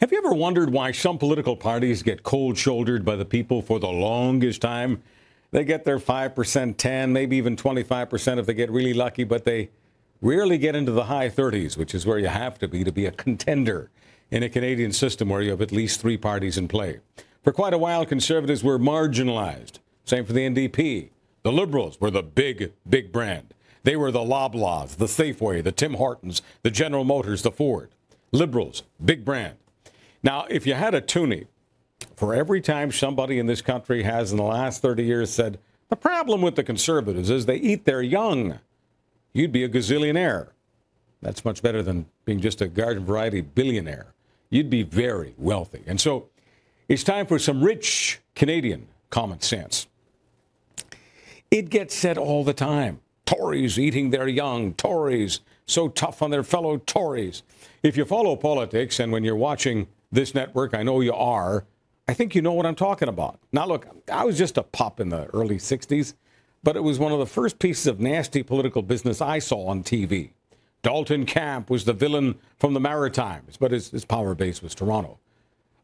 Have you ever wondered why some political parties get cold-shouldered by the people for the longest time? They get their 5%, 10, maybe even 25% if they get really lucky, but they rarely get into the high 30s, which is where you have to be a contender in a Canadian system where you have at least three parties in play. For quite a while, Conservatives were marginalized. Same for the NDP. The Liberals were the big brand. They were the Loblaws, the Safeway, the Tim Hortons, the General Motors, the Ford. Liberals, big brand. Now, if you had a toonie for every time somebody in this country has in the last 30 years said, the problem with the Conservatives is they eat their young, you'd be a gazillionaire. That's much better than being just a garden variety billionaire. You'd be very wealthy. And so it's time for some rich Canadian common sense. It gets said all the time. Tories eating their young. Tories so tough on their fellow Tories. If you follow politics, and when you're watching this network, I know you are, I think you know what I'm talking about. Now, look, I was just a pup in the early 60s, but it was one of the first pieces of nasty political business I saw on TV. Dalton Camp was the villain from the Maritimes, but his power base was Toronto.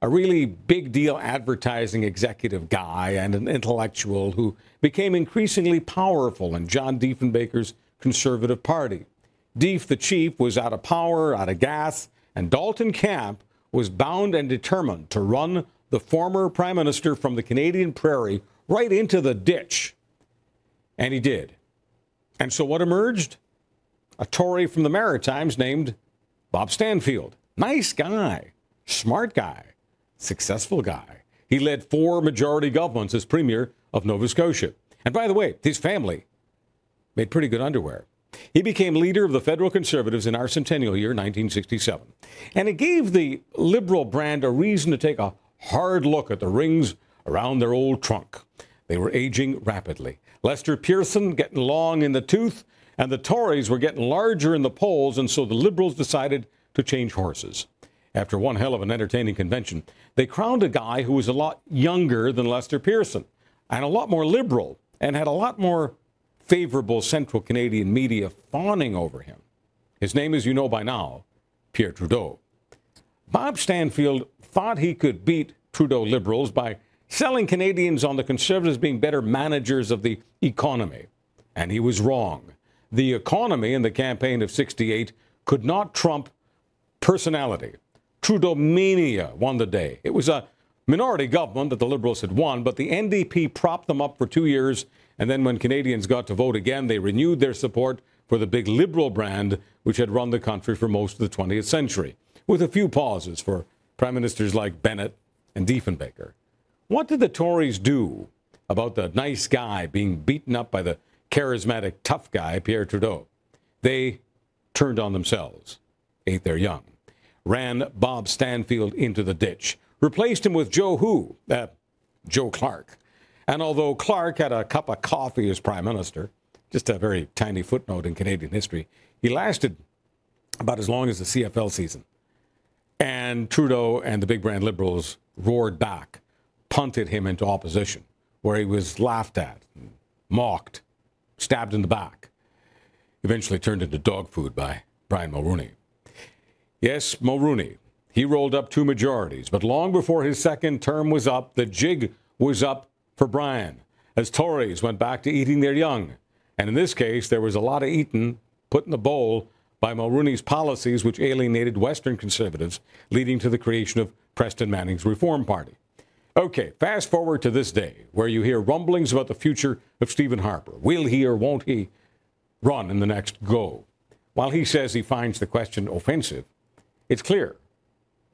A really big deal advertising executive guy and an intellectual who became increasingly powerful in John Diefenbaker's Conservative Party. Dief, the chief, was out of power, out of gas, and Dalton Camp was bound and determined to run the former prime minister from the Canadian prairie right into the ditch. And he did. And so what emerged? A Tory from the Maritimes named Bob Stanfield. Nice guy, smart guy, successful guy. He led 4 majority governments as Premier of Nova Scotia. And by the way, his family made pretty good underwear. He became leader of the federal Conservatives in our centennial year, 1967. And it gave the Liberal brand a reason to take a hard look at the rings around their old trunk. They were aging rapidly. Lester Pearson getting long in the tooth, and the Tories were getting larger in the polls, and so the Liberals decided to change horses. After one hell of an entertaining convention, they crowned a guy who was a lot younger than Lester Pearson, and a lot more liberal, and had a lot more favorable central Canadian media fawning over him. His name, as you know by now, Pierre Trudeau. Bob Stanfield thought he could beat Trudeau Liberals by selling Canadians on the Conservatives being better managers of the economy. And he was wrong. The economy in the campaign of '68 could not trump personality. Trudeau mania won the day. It was a minority government that the Liberals had won, but the NDP propped them up for 2 years. And then when Canadians got to vote again, they renewed their support for the big Liberal brand, which had run the country for most of the 20th century, with a few pauses for prime ministers like Bennett and Diefenbaker. What did the Tories do about the nice guy being beaten up by the charismatic tough guy, Pierre Trudeau? They turned on themselves, ate their young, ran Bob Stanfield into the ditch, replaced him with Joe Clark. And although Clark had a cup of coffee as prime minister, just a very tiny footnote in Canadian history, he lasted about as long as the CFL season. And Trudeau and the big brand Liberals roared back, punted him into opposition, where he was laughed at, mocked, stabbed in the back, eventually turned into dog food by Brian Mulroney. Yes, Mulroney, he rolled up 2 majorities, but long before his second term was up, the jig was up for Brian, as Tories went back to eating their young. And in this case, there was a lot of eating put in the bowl by Mulroney's policies, which alienated Western Conservatives, leading to the creation of Preston Manning's Reform Party. Okay, fast forward to this day, where you hear rumblings about the future of Stephen Harper. Will he or won't he run in the next go? While he says he finds the question offensive, it's clear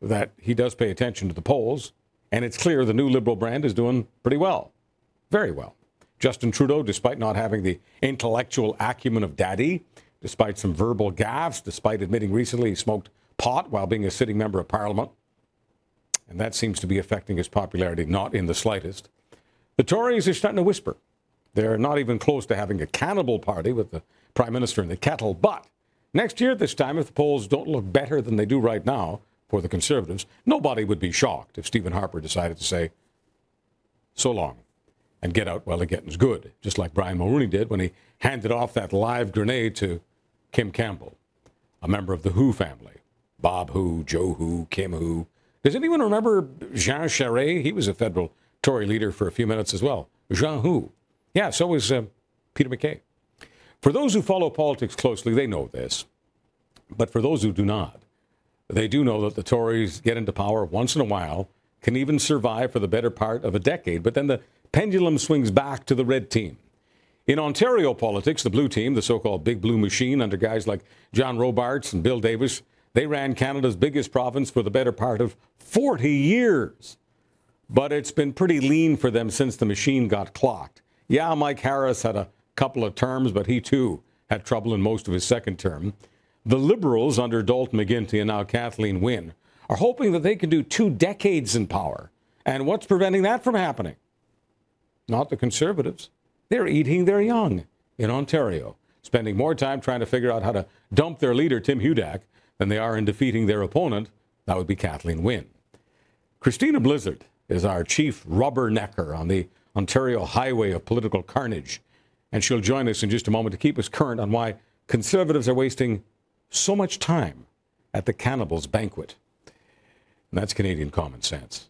that he does pay attention to the polls, and it's clear the new Liberal brand is doing pretty well. Very well. Justin Trudeau, despite not having the intellectual acumen of Daddy, despite some verbal gaffes, despite admitting recently he smoked pot while being a sitting member of Parliament, and that seems to be affecting his popularity not in the slightest. The Tories are starting to whisper. They're not even close to having a cannibal party with the Prime Minister in the kettle, but next year at this time, if the polls don't look better than they do right now for the Conservatives, nobody would be shocked if Stephen Harper decided to say, so long, and get out while the getting's good, just like Brian Mulroney did when he handed off that live grenade to Kim Campbell, a member of the Who family. Bob Who, Joe Who, Kim Who, Does anyone remember Jean Charest? He was a federal Tory leader for a few minutes as well. Jean who? Yeah, so was Peter MacKay. For those who follow politics closely, they know this. But for those who do not, they do know that the Tories get into power once in a while, can even survive for the better part of a decade, but then the pendulum swings back to the red team. In Ontario politics, the blue team, the so-called big blue machine under guys like John Robarts and Bill Davis, they ran Canada's biggest province for the better part of 40 years. But it's been pretty lean for them since the machine got clocked. Yeah, Mike Harris had a couple of terms, but he too had trouble in most of his second term. The Liberals under Dalton McGuinty and now Kathleen Wynne are hoping that they can do 2 decades in power. And what's preventing that from happening? Not the Conservatives. They're eating their young in Ontario, spending more time trying to figure out how to dump their leader, Tim Hudak, than they are in defeating their opponent. That would be Kathleen Wynne. Christina Blizzard is our chief rubbernecker on the Ontario highway of political carnage. And she'll join us in just a moment to keep us current on why Conservatives are wasting so much time at the cannibals' banquet. And that's Canadian common sense.